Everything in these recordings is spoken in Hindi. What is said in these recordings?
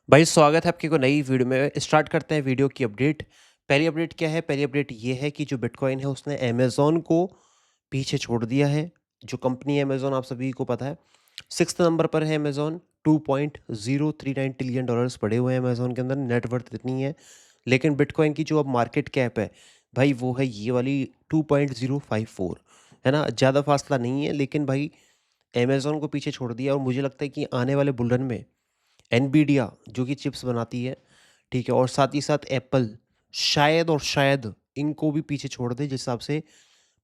भाई स्वागत है आपकी को नई वीडियो में। स्टार्ट करते हैं वीडियो की अपडेट। पहली अपडेट क्या है? पहली अपडेट ये है कि जो बिटकॉइन है उसने अमेज़न को पीछे छोड़ दिया है। जो कंपनी है अमेज़न, आप सभी को पता है, 6th नंबर पर है अमेज़न। 2.039 ट्रिलियन डॉलर्स पड़े हुए हैं अमेज़न के अंदर, नेट वर्थ इतनी है। लेकिन बिटकॉइन की जो अब मार्केट कैप है भाई, वो है ये वाली 2.054, है ना? ज़्यादा फासला नहीं है, लेकिन भाई अमेज़न को पीछे छोड़ दिया। और मुझे लगता है कि आने वाले बुल रन में एनवीडिया जो कि चिप्स बनाती है, ठीक है, और साथ ही साथ एप्पल शायद और शायद इनको भी पीछे छोड़ दे, जिस हिसाब से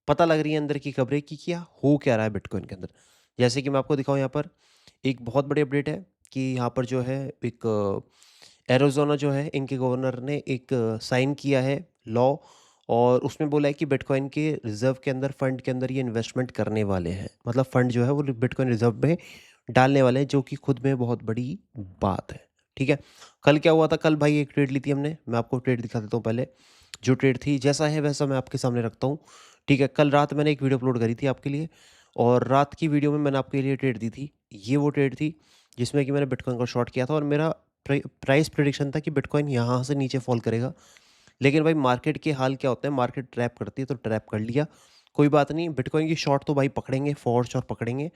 पता लग रही है अंदर की खबरें कि क्या हो क्या रहा है बिटकॉइन के अंदर। जैसे कि मैं आपको दिखाऊं, यहाँ पर एक बहुत बड़ी अपडेट है कि यहाँ पर जो है एक एरोजोना जो है, इनके गवर्नर ने एक साइन किया है लॉ, और उसमें बोला है कि बिटकॉइन के रिजर्व के अंदर, फंड के अंदर ये इन्वेस्टमेंट करने वाले हैं। मतलब फंड जो है वो बिटकॉइन रिजर्व में डालने वाले हैं, जो कि खुद में बहुत बड़ी बात है। ठीक है, कल क्या हुआ था? कल भाई एक ट्रेड ली थी हमने, मैं आपको ट्रेड दिखा देता हूँ पहले। जो ट्रेड थी, जैसा है वैसा मैं आपके सामने रखता हूँ। ठीक है, कल रात मैंने एक वीडियो अपलोड करी थी आपके लिए, और रात की वीडियो में मैंने आपके लिए ट्रेड दी थी। ये वो ट्रेड थी जिसमें कि मैंने बिटकॉइन को शॉर्ट किया था, और मेरा प्राइस प्रेडिक्शन था कि बिटकॉइन यहाँ से नीचे फॉल करेगा। लेकिन भाई मार्केट के हाल क्या होते हैं, मार्केट ट्रैप करती है, तो ट्रैप कर लिया। कोई बात नहीं, बिटकॉइन की शॉर्ट तो भाई पकड़ेंगे, फॉर शॉर्ट पकड़ेंगे,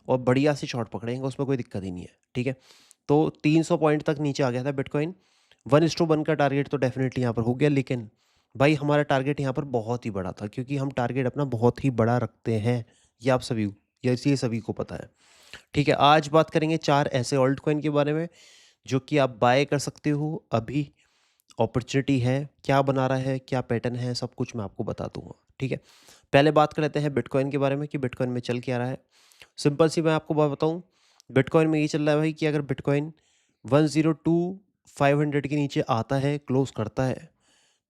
और बढ़िया सी शॉर्ट पकड़ेंगे, उसमें कोई दिक्कत ही नहीं है। ठीक है, तो 300 पॉइंट तक नीचे आ गया था बिटकॉइन। 1:1 का टारगेट तो डेफिनेटली यहाँ पर हो गया, लेकिन भाई हमारा टारगेट यहाँ पर बहुत ही बड़ा था, क्योंकि हम टारगेट अपना बहुत ही बड़ा रखते हैं। ये आप सभी, ये सभी को पता है। ठीक है, आज बात करेंगे 4 ऐसे ऑल्ट कॉइन के बारे में जो कि आप बाय कर सकते हो अभी। अपॉर्चुनिटी है, क्या बना रहा है, क्या पैटर्न है, सब कुछ मैं आपको बता दूंगा। ठीक है, पहले बात कर लेते हैं बिटकॉइन के बारे में कि बिटकॉइन में चल क्या रहा है। सिंपल सी मैं आपको बात बताऊं, बिटकॉइन में ये चल रहा है भाई कि अगर बिटकॉइन 102,500 के नीचे आता है, क्लोज करता है,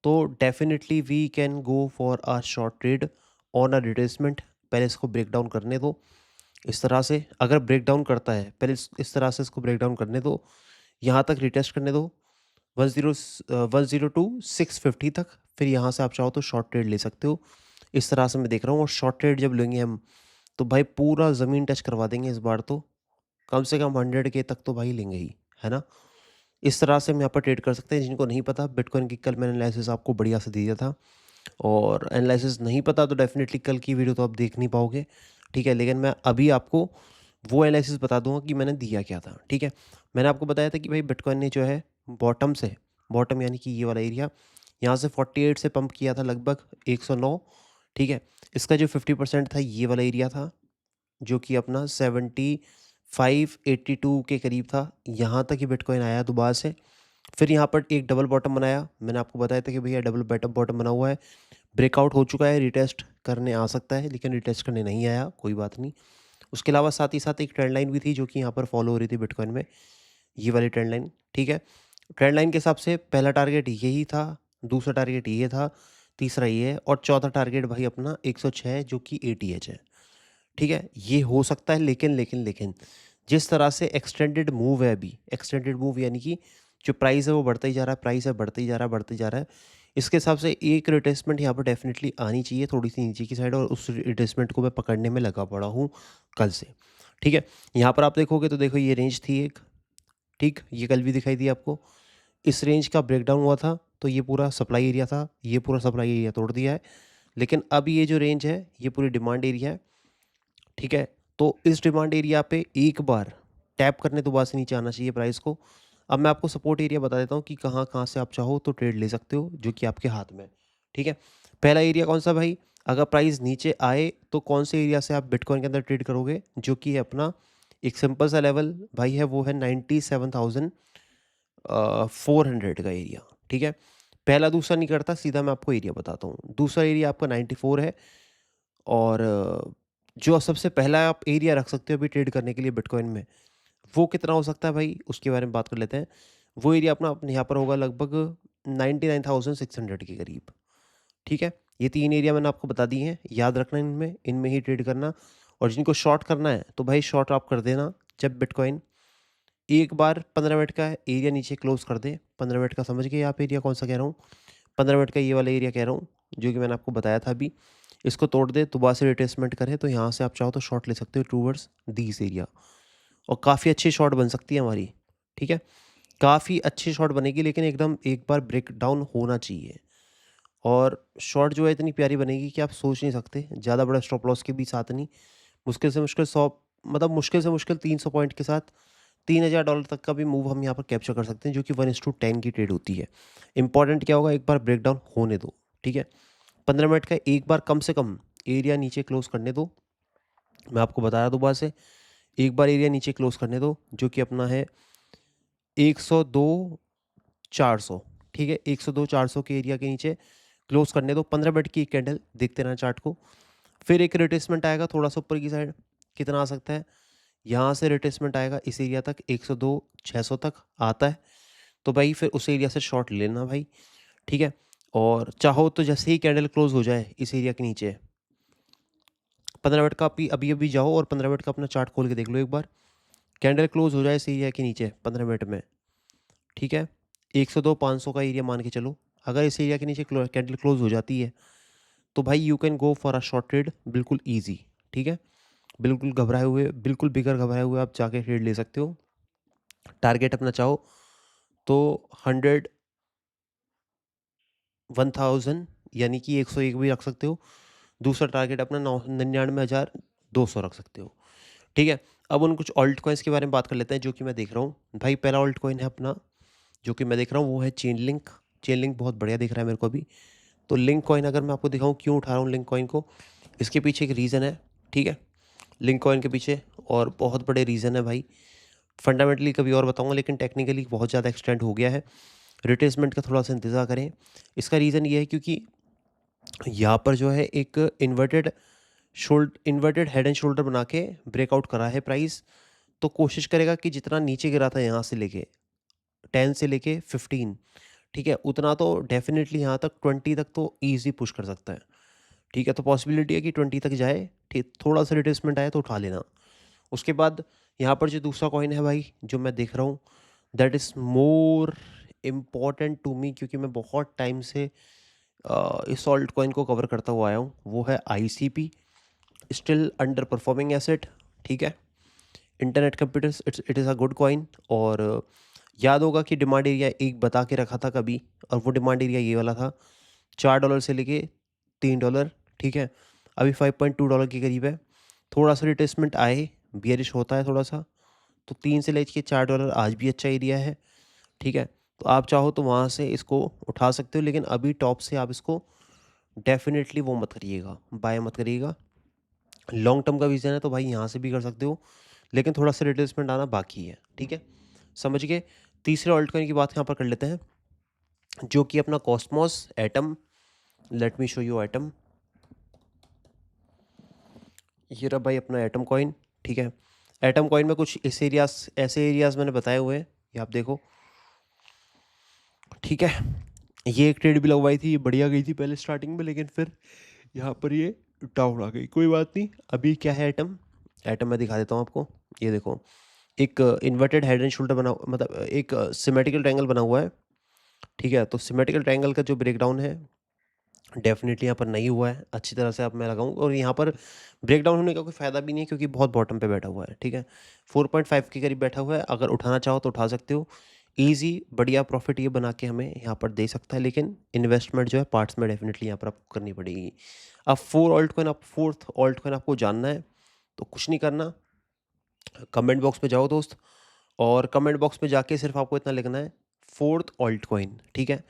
तो definitely we can go for a short trade on a retracement. पहले इसको ब्रेक डाउन करने दो। इस तरह से अगर ब्रेक डाउन करता है, पहले इस तरह से इसको ब्रेक डाउन करने दो, यहाँ तक रिटेस्ट करने दो, 102,650 तक। फिर यहाँ से आप चाहो तो शॉर्ट ट्रेड ले सकते हो। इस तरह से मैं देख रहा हूँ, और शॉर्ट ट्रेड जब लेंगे हम, तो भाई पूरा ज़मीन टच करवा देंगे इस बार तो। कम से कम 100K तक तो भाई लेंगे ही, है ना? इस तरह से हम यहाँ पर ट्रेड कर सकते हैं। जिनको नहीं पता बिटकॉइन की, कल मैंने एनालिसिस आपको बढ़िया से दिया था, और एनालिसिस नहीं पता तो डेफिनेटली कल की वीडियो तो आप देख नहीं पाओगे। ठीक है, लेकिन मैं अभी आपको वो एनालिसिस बता दूंगा कि मैंने दिया क्या था। ठीक है, मैंने आपको बताया था कि भाई बिटकॉइन ने जो है बॉटम से, बॉटम यानी कि ये वाला एरिया, यहाँ से 48 से पंप किया था लगभग 109। ठीक है, इसका जो 50% था ये वाला एरिया था, जो कि अपना 7582 के करीब था। यहाँ तक ही बिटकॉइन आया दोबारा से। फिर यहाँ पर एक डबल बॉटम बनाया, मैंने आपको बताया था कि भैया डबल बॉटम बॉटम बना हुआ है, ब्रेकआउट हो चुका है, रिटेस्ट करने आ सकता है, लेकिन रिटेस्ट करने नहीं आया, कोई बात नहीं। उसके अलावा साथ ही साथ एक ट्रेंड लाइन भी थी जो कि यहाँ पर फॉलो हो रही थी बिटकॉइन में, ये वाली ट्रेंड लाइन। ठीक है, ट्रेंड लाइन के हिसाब से पहला टारगेट यही था, दूसरा टारगेट ये था, तीसरा ये है, और चौथा टारगेट भाई अपना 106 जो कि ATH है। ठीक है, ये हो सकता है, लेकिन जिस तरह से एक्सटेंडेड मूव है अभी, एक्सटेंडेड मूव यानी कि जो प्राइस है वो बढ़ता ही जा रहा है, प्राइस है बढ़ते ही जा रहा है, बढ़ते ही जा रहा है। इसके हिसाब से एक रिट्रेसमेंट यहाँ पर डेफिनेटली आनी चाहिए, थोड़ी सी नीचे की साइड, और उस रिट्रेसमेंट को मैं पकड़ने में लगा पड़ा हूँ कल से। ठीक है, यहाँ पर आप देखोगे तो देखो ये रेंज थी एक, ठीक, ये कल भी दिखाई दी आपको। इस रेंज का ब्रेकडाउन हुआ था, तो ये पूरा सप्लाई एरिया था, ये पूरा सप्लाई एरिया तोड़ दिया है। लेकिन अब ये जो रेंज है ये पूरी डिमांड एरिया है। ठीक है, तो इस डिमांड एरिया पे एक बार टैप करने तो बाद से नीचे आना चाहिए प्राइस को। अब मैं आपको सपोर्ट एरिया बता देता हूँ कि कहाँ कहाँ से आप चाहो तो ट्रेड ले सकते हो, जो कि आपके हाथ में है। ठीक है, पहला एरिया कौन सा भाई? अगर प्राइस नीचे आए तो कौन से एरिया से आप बिटकॉइन के अंदर ट्रेड करोगे? जो कि है अपना एक सिंपल सा लेवल भाई है, वो है 97,400 का एरिया। ठीक है, पहला दूसरा नहीं करता, सीधा मैं आपको एरिया बताता हूँ। दूसरा एरिया आपका 94 है, और जो सबसे पहला आप एरिया रख सकते हो अभी ट्रेड करने के लिए बिटकॉइन में, वो कितना हो सकता है भाई, उसके बारे में बात कर लेते हैं। वो एरिया अपना अपने यहाँ पर होगा लगभग 99,600 के करीब। ठीक है, ये 3 एरिया मैंने आपको बता दिए हैं, याद रखना, इनमें इनमें ही ट्रेड करना। और जिनको शॉर्ट करना है तो भाई शॉर्ट आप कर देना जब बिटकॉइन एक बार 15 मिनट का एरिया नीचे क्लोज कर दे। 15 मिनट का समझ गए आप एरिया कौन सा कह रहा हूँ? 15 मिनट का ये वाला एरिया कह रहा हूँ, जो कि मैंने आपको बताया था अभी। इसको तोड़ दे, दोबारा से रिट्रेसमेंट करे, तो यहाँ से आप चाहो तो शॉर्ट ले सकते हो टूवर्ड्स दिस एरिया, और काफ़ी अच्छी शॉर्ट बन सकती है हमारी। ठीक है, काफ़ी अच्छी शॉट बनेगी, लेकिन एकदम एक बार ब्रेक डाउन होना चाहिए। और शॉट जो है इतनी प्यारी बनेगी कि आप सोच नहीं सकते। ज़्यादा बड़ा स्टॉप लॉस के भी साथ नहीं, मुश्किल से मुश्किल 100, मतलब मुश्किल से मुश्किल 300 पॉइंट के साथ $3000 तक का भी मूव हम यहाँ पर कैप्चर कर सकते हैं, जो कि 1:10 की ट्रेड होती है। इंपॉर्टेंट क्या होगा, एक बार ब्रेकडाउन होने दो, ठीक है। 15 मिनट का एक बार कम से कम एरिया नीचे क्लोज करने दो। मैं आपको बताया दोबारा से, एक बार एरिया नीचे क्लोज करने दो, जो कि अपना है 102,400, ठीक है। 102,400 के एरिया के नीचे क्लोज करने दो। 15 मिनट की एक कैंडल देखते रहना चार्ट को। फिर एक रिट्रेसमेंट आएगा थोड़ा सा ऊपर की साइड, कितना आ सकता है, यहाँ से रिट्रेसमेंट आएगा इस एरिया तक, 102,600 तक आता है, तो भाई फिर उस एरिया से शॉर्ट लेना भाई, ठीक है। और चाहो तो जैसे ही कैंडल क्लोज हो जाए इस एरिया के नीचे, 15 मिनट का अभी अभी जाओ और 15 मिनट का अपना चार्ट खोल के देख लो एक बार। कैंडल क्लोज हो जाए इस एरिया के नीचे 15 मिनट में, ठीक है, 102,500 का एरिया मान के चलो। अगर इस एरिया के नीचे कैंडल क्लोज हो जाती है तो भाई you can go for a short trade, बिल्कुल ईजी, ठीक है। बिल्कुल घबराए हुए, बिल्कुल बिगर घबराए हुए आप जाके ट्रेड ले सकते हो। टारगेट अपना चाहो तो 101,000 यानी कि 101 भी रख सकते हो। दूसरा टारगेट अपना 99,200 रख सकते हो, ठीक है। अब उन कुछ ऑल्ट कॉइन्स के बारे में बात कर लेते हैं जो कि मैं देख रहा हूँ। भाई पहला ऑल्ट कॉइन है अपना जो कि मैं देख रहा हूँ, वो है चेन लिंक। चेन लिंक बहुत बढ़िया दिख रहा है मेरे को अभी। तो लिंक कॉइन अगर मैं आपको दिखाऊँ क्यों उठा रहा हूँ लिंक कॉइन को, इसके पीछे एक रीज़न है, ठीक है। लिंक कॉइन के पीछे और बहुत बड़े रीज़न है भाई। फंडामेंटली कभी और बताऊंगा, लेकिन टेक्निकली बहुत ज़्यादा एक्सटेंड हो गया है। रिट्रेसमेंट का थोड़ा सा इंतज़ार करें। इसका रीज़न ये है क्योंकि यहाँ पर जो है एक इन्वर्टेड हेड एंड शोल्डर बना के ब्रेकआउट करा है प्राइस। तो कोशिश करेगा कि जितना नीचे गिरा था यहाँ से लेके 10 से लेके 15, ठीक है, उतना तो डेफिनेटली यहाँ तक 20 तक तो ईजी पुश कर सकता है, ठीक है। तो पॉसिबिलिटी है कि 20 तक जाए, ठीक, थोड़ा सा रिट्रेसमेंट आए तो उठा लेना। उसके बाद यहाँ पर जो दूसरा कॉइन है भाई जो मैं देख रहा हूँ, that is more important to me, क्योंकि मैं बहुत टाइम से इस ऑल्ट कॉइन को कवर करता हुआ आया हूँ। वो है ICP, still under performing asset, ठीक है। Internet computers, it is a good coin. और याद होगा कि डिमांड एरिया एक बता के रखा था कभी, और वो डिमांड एरिया ये वाला था, $4 से लेके $3, ठीक है। अभी $5.2 के करीब है। थोड़ा सा रिट्रेसमेंट आए, बियरिश होता है थोड़ा सा, तो 3 से लेके $4 आज भी अच्छा एरिया है, ठीक है। तो आप चाहो तो वहाँ से इसको उठा सकते हो, लेकिन अभी टॉप से आप इसको डेफिनेटली वो मत करिएगा, बाय मत करिएगा। लॉन्ग टर्म का विजन है तो भाई यहाँ से भी कर सकते हो, लेकिन थोड़ा सा रिट्रेसमेंट आना बाकी है, ठीक है, समझ गए। तीसरे ऑल्ट कॉइन की बात यहाँ पर कर लेते हैं, जो कि अपना Cosmos atom. Let me show you atom. ये रहा भाई अपना एटम कॉइन, ठीक है। एटम कॉइन में कुछ इस एरियाज, ऐसे एरियाज मैंने बताए हुए हैं, ये आप देखो, ठीक है। ये एक ट्रेड भी लगवाई थी, ये बढ़िया गई थी पहले स्टार्टिंग में, लेकिन फिर यहाँ पर ये डाउन आ गई। कोई बात नहीं, अभी क्या है एटम, एटम मैं दिखा देता हूँ आपको। ये देखो, एक इन्वर्टेड हेड एंड शोल्डर बना, मतलब एक सिमेट्रिकल ट्रायंगल बना हुआ है, ठीक है। तो सिमेट्रिकल ट्रायंगल का जो ब्रेकडाउन है डेफिनेटली यहाँ पर नहीं हुआ है अच्छी तरह से, अब मैं लगाऊँ, और यहाँ पर ब्रेकडाउन होने का कोई फ़ायदा भी नहीं है क्योंकि बहुत बॉटम पे बैठा हुआ है, ठीक है। 4.5 के करीब बैठा हुआ है, अगर उठाना चाहो तो उठा सकते हो ईजी। बढ़िया प्रॉफिट ये बना के हमें यहाँ पर दे सकता है, लेकिन इन्वेस्टमेंट जो है पार्ट्स में डेफिनेटली यहाँ पर आपको करनी पड़ेगी। अब फोर्थ ऑल्ट कॉइन आपको जानना है तो कुछ नहीं करना, कमेंट बॉक्स में जाओ दोस्त, और कमेंट बॉक्स में जाके सिर्फ आपको इतना लिखना है फोर्थ ऑल्ट कॉइन, ठीक है।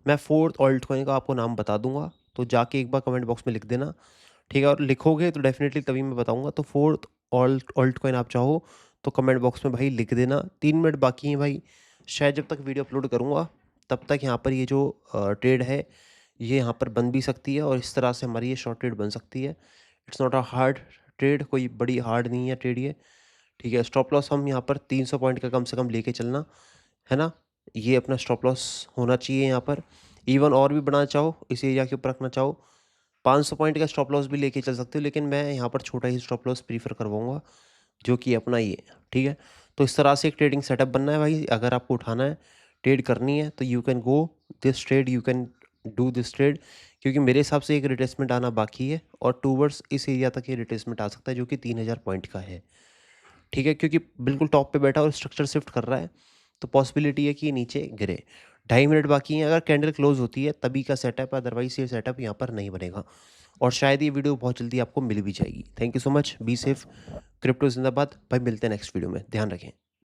मैं फोर्थ ऑल्ट कॉइन का आपको नाम बता दूंगा, तो जाके एक बार कमेंट बॉक्स में लिख देना, ठीक है। और लिखोगे तो डेफिनेटली तभी मैं बताऊंगा। तो फोर्थ ऑल्ट ऑल्ट कॉइन आप चाहो तो कमेंट बॉक्स में भाई लिख देना। 3 मिनट बाकी हैं भाई, शायद जब तक वीडियो अपलोड करूँगा तब तक यहाँ पर ये जो ट्रेड है ये यहाँ पर बन भी सकती है, और इस तरह से हमारी ये शॉर्ट ट्रेड बन सकती है। It's not a hard trade, कोई बड़ी हार्ड नहीं है ट्रेड ये, ठीक है। स्टॉप लॉस हम यहाँ पर 300 पॉइंट का कम से कम लेके चलना है ना, ये अपना स्टॉप लॉस होना चाहिए यहाँ पर। इवन और भी बढ़ाना चाहो, इस एरिया के ऊपर रखना चाहो, 500 पॉइंट का स्टॉप लॉस भी लेके चल सकते हो, लेकिन मैं यहाँ पर छोटा ही स्टॉप लॉस प्रीफर करवाऊंगा, जो कि अपना ये है, ठीक है। तो इस तरह से एक ट्रेडिंग सेटअप बनना है भाई। अगर आपको उठाना है, ट्रेड करनी है, तो you can go this trade, you can do this trade, क्योंकि मेरे हिसाब से एक रिट्रेसमेंट आना बाकी है, और टूवर्ड्स इस एरिया तक ये रिट्रेसमेंट आ सकता है जो कि 3000 पॉइंट का है, ठीक है। क्योंकि बिल्कुल टॉप पे बैठा और स्ट्रक्चर शिफ्ट कर रहा है, तो पॉसिबिलिटी है कि ये नीचे गिरे। 2.5 मिनट बाकी हैं, अगर कैंडल क्लोज होती है तभी का सेटअप है, अदरवाइज ये सेटअप यहाँ पर नहीं बनेगा। और शायद ये वीडियो बहुत जल्दी आपको मिल भी जाएगी। Thank you so much, be safe, crypto जिंदाबाद। भाई मिलते हैं नेक्स्ट वीडियो में, ध्यान रखें।